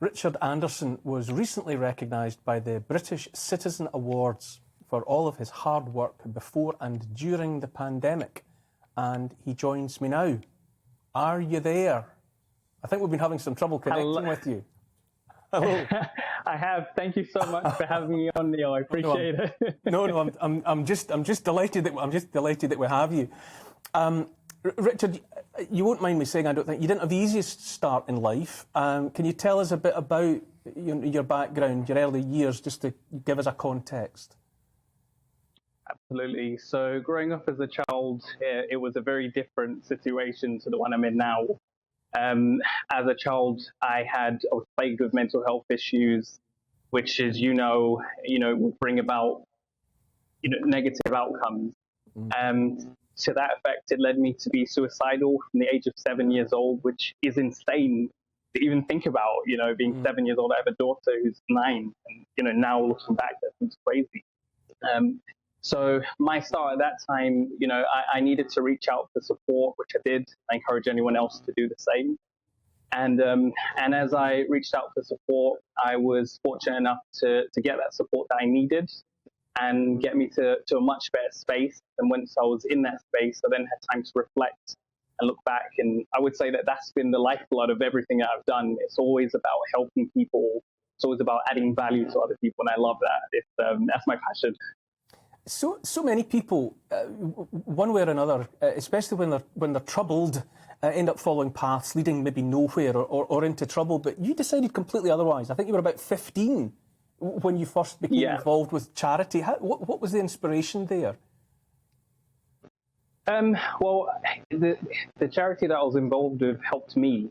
Richard Andersone was recently recognised by the British Citizen Awards for all of his hard work before and during the pandemic. And he joins me now. Are you there? I think we've been having some trouble connecting with you. Hello. I have. Thank you so much for having me on, Neil. I appreciate it. I'm just delighted that we have you. Richard, you won't mind me saying, I don't think you didn't have the easiest start in life. Can you tell us a bit about your background, your early years, just to give us a context? Absolutely. So growing up as a child, it was a very different situation to the one I'm in now. As a child, I was plagued with mental health issues, which is, would bring about, negative outcomes. To that effect, it led me to be suicidal from the age of 7 years old, which is insane to even think about, being 7 years old. I have a daughter who's 9, and, now looking back, that seems crazy. So my start at that time, I needed to reach out for support, which I did. I encourage anyone else to do the same. And as I reached out for support, I was fortunate enough to get that support that I needed and get me to a much better space. And once I was in that space, I then had time to reflect and look back. And I would say that that's been the lifeblood of everything that I've done. It's always about helping people. It's always about adding value to other people. And I love that. That's my passion. So many people, one way or another, especially when they're troubled, end up following paths leading maybe nowhere or into trouble. But you decided completely otherwise. I think you were about 15 when you first became involved with charity. What was the inspiration there? Well, the charity that I was involved with helped me.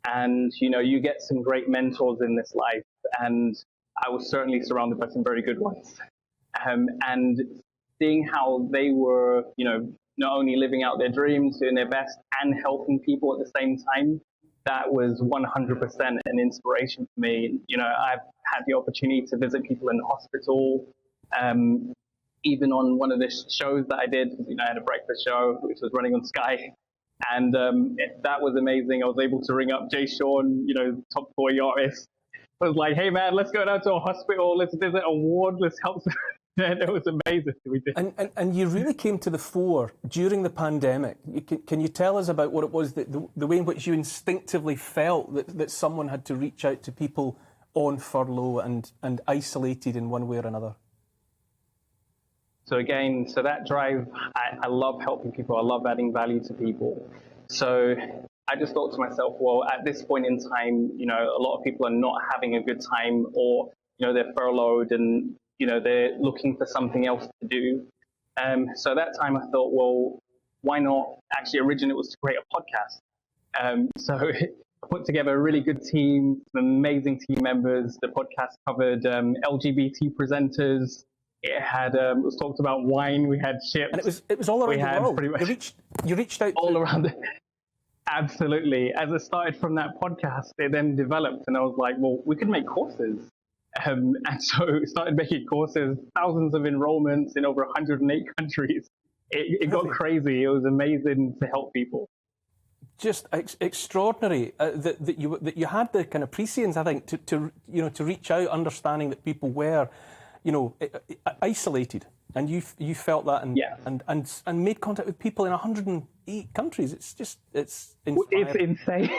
And, you get some great mentors in this life. And I was certainly surrounded by some very good ones. And seeing how they were, not only living out their dreams, doing their best, and helping people at the same time, that was 100% an inspiration for me. I've had the opportunity to visit people in the hospital, even on one of the shows that I did. I had a breakfast show, which was running on Sky. And that was amazing. I was able to ring up Jay Sean, top 40 artist. I was like, hey, man, let's go down to a hospital. Let's visit a ward. Let's help. And it was amazing. We did. And you really came to the fore during the pandemic. Can you tell us about what it was, the way in which you instinctively felt that someone had to reach out to people on furlough and isolated in one way or another? So again, that drive, I love helping people. I love adding value to people. So I just thought to myself, well, at this point in time, a lot of people are not having a good time, or, they're furloughed and, they're looking for something else to do. So at that time I thought, well, why not? Actually, originally it was to create a podcast. So I put together a really good team, some amazing team members. The podcast covered LGBT presenters. It was talked about wine. We had ships. And it was all around the world. You reached out all around. Absolutely. As it started from that podcast, it then developed, and I was like, well, we could make courses. And so started making courses, thousands of enrollments in over 108 countries. It got crazy. It was amazing to help people. Just extraordinary that you had the kind of prescience, I think, to reach out, understanding that people were, isolated, and you felt that and made contact with people in 108 countries. It's inspiring. It's insane.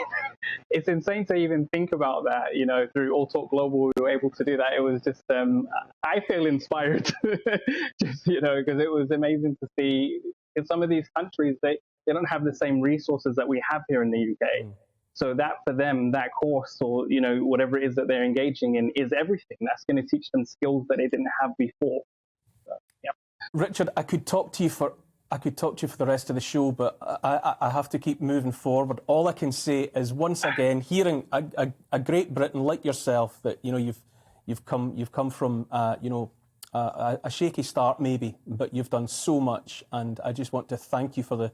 It's insane to even think about that. Through All Talk Global, we were able to do that. It was just, I feel inspired, just because it was amazing to see. In some of these countries, they don't have the same resources that we have here in the UK. So that for them, that course or, whatever it is that they're engaging in is everything. That's going to teach them skills that they didn't have before. So, yeah. Richard, I could talk to you for the rest of the show, but I have to keep moving forward. All I can say is, once again, hearing a great Briton like yourself, that you've come from a shaky start maybe, but you've done so much, and I just want to thank you for the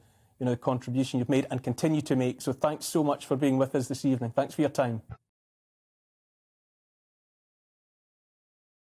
contribution you've made and continue to make. So thanks so much for being with us this evening. Thanks for your time.